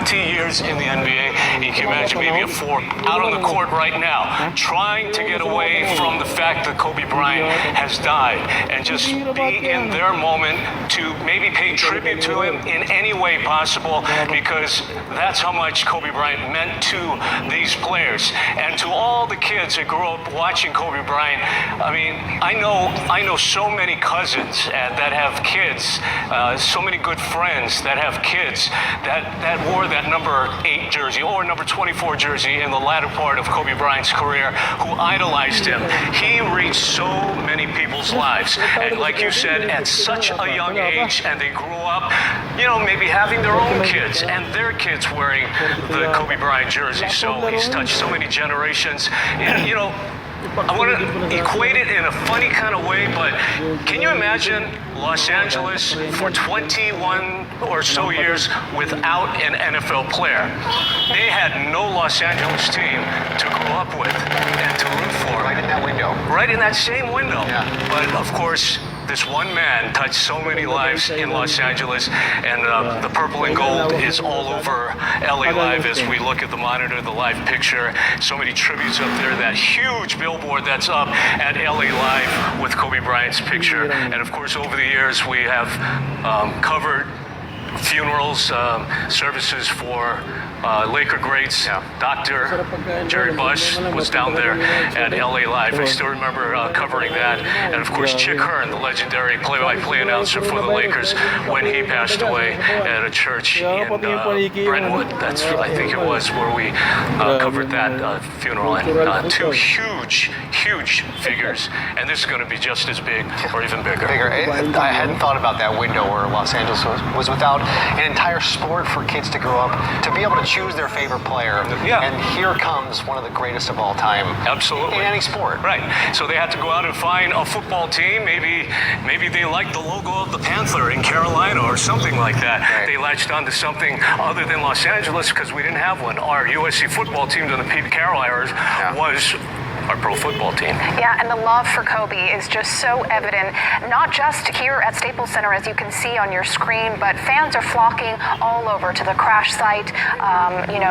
20 years in the NBA. You can imagine maybe a 4 out on the court right now, trying to get away from the fact that Kobe Bryant has died and just be in their moment to maybe pay tribute to him in any way possible, because that's how much Kobe Bryant meant to these players and to all the kids that grew up watching Kobe Bryant. I mean, I know so many cousins that have kids, so many good friends that have kids that wore that number 8 jersey or number 24 jersey in the latter part of Kobe Bryant's career, who idolized him. He reached so many people's lives, and like you said, at such a young age, and they grew up, you know, maybe having their own kids and their kids wearing the Kobe Bryant jersey. So he's touched so many generations. And, you know, I want to equate it in a funny kind of way, but can you imagine Los Angeles for 21 or so years without an NFL player? They had no Los Angeles team to grow up with and to root for. Right in that window. Right in that same window. Yeah. But of course, this one man touched so many lives in Los Angeles, and the purple and gold is all over LA Live as we look at the monitor, the live picture. So many tributes up there, that huge billboard that's up at LA Live with Kobe Bryant's picture. And of course, over the years, we have covered funerals, services for Laker greats. Yeah. Dr. Jerry Buss was down there at LA Live. I still remember covering that. And of course, Chick Hearn, the legendary play-by-play announcer for the Lakers, when he passed away at a church in Brentwood. That's, I think it was, where we covered that funeral. And 2 huge figures. And this is going to be just as big or even bigger. I hadn't thought about that window where Los Angeles was without an entire sport for kids to grow up, to be able to choose their favorite player. Yeah. And here comes one of the greatest of all time. Absolutely. In any sport. Right. So they had to go out and find a football team. Maybe they liked the logo of the Panther in Carolina or something like that. Right. They latched onto something other than Los Angeles because we didn't have one. Our USC football team during the Pete Carroll era was our pro football team. Yeah, and the love for Kobe is just so evident, not just here at Staples Center, as you can see on your screen, but fans are flocking all over to the crash site,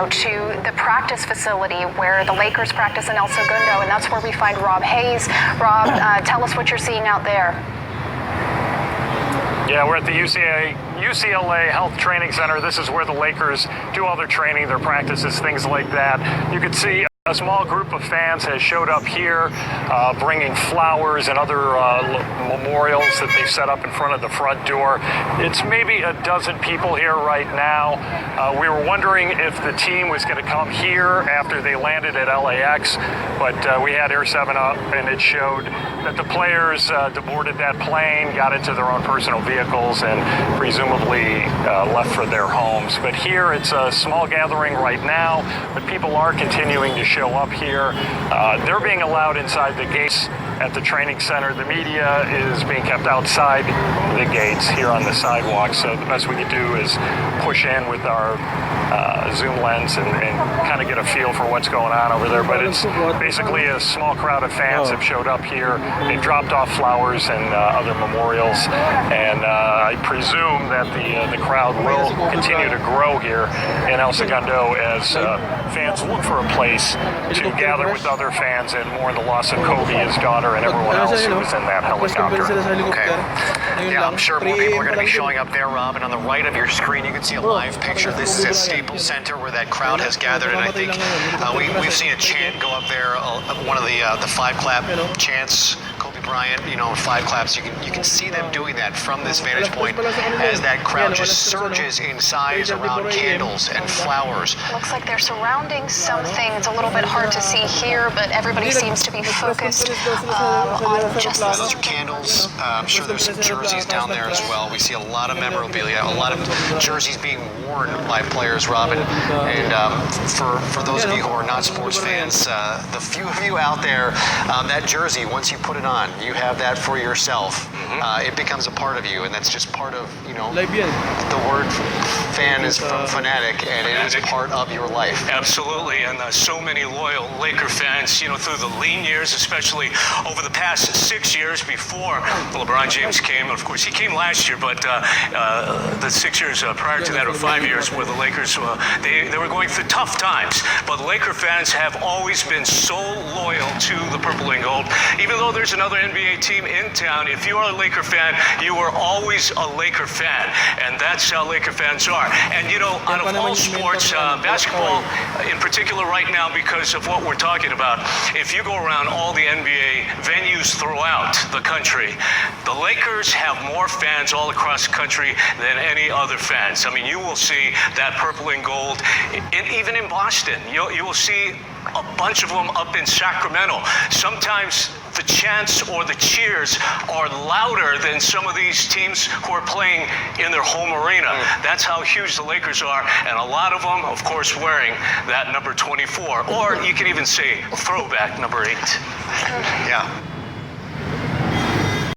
to the practice facility where the Lakers practice in El Segundo, and that's where we find Rob Hayes. Rob, tell us what you're seeing out there. Yeah, we're at the UCLA Health Training Center. This is where the Lakers do all their training, their practices, things like that. You can see a small group of fans has showed up here, bringing flowers and other memorials that they set up in front of the front door. It's maybe a dozen people here right now. We were wondering if the team was going to come here after they landed at LAX, but we had Air 7 up, and it showed that the players boarded that plane, got into their own personal vehicles, and presumably left for their homes. But here it's a small gathering right now, but people are continuing to show up here. They're being allowed inside the gates at the training center. The media is being kept outside the gates here on the sidewalk. So the best we can do is push in with our zoom lens and kind of get a feel for what's going on over there. But it's basically a small crowd of fans have showed up here. They've dropped off flowers and other memorials. And I presume that the crowd will continue to grow here in El Segundo as fans look for a place to gather with other fans and mourn the loss of Kobe, his daughter, and everyone else who was in that helicopter. Okay. Yeah, I'm sure more people are going to be showing up there, Rob. And on the right of your screen, you can see a live picture. This is at Staples Center where that crowd has gathered. And I think we've seen a chant go up there, one of the 5 clap chants. Kobe Bryant, 5 claps. You can see them doing that from this vantage point as that crowd just surges in size around candles and flowers. Looks like they're surrounding something. It's a little bit hard to see here, but everybody seems to be focused on just this. Those are candles. I'm sure there's some jerseys down there as well. We see a lot of memorabilia, a lot of jerseys being worn by players, Robin. And for those of you who are not sports fans, the few of you out there, that jersey, once you put it on, you have that for yourself. it becomes a part of you, and that's just part of, Live yan. the word fan is from fanatic, and it is part of your life. Absolutely, and so many loyal Laker fans, through the lean years, especially over the past 6 years before LeBron James came. Of course, he came last year, but the 6 years prior to that, or 5 years, where the Lakers, they were going through tough times. But Laker fans have always been so loyal to the purple and gold. Even though there's another NBA team in town, if you are a Laker fan, you are always a Laker fan, and that's how Laker fans are. And out of all sports, basketball in particular right now, because of what we're talking about, if you go around all the NBA venues throughout the country, the Lakers have more fans all across the country than any other fans. I mean, you will see that purple and gold, even in Boston. You will see a bunch of them up in Sacramento. Sometimes the chants or the cheers are louder than some of these teams who are playing in their home arena. That's how huge the Lakers are, and a lot of them, of course, wearing that number 24, or you can even say throwback number 8. Yeah.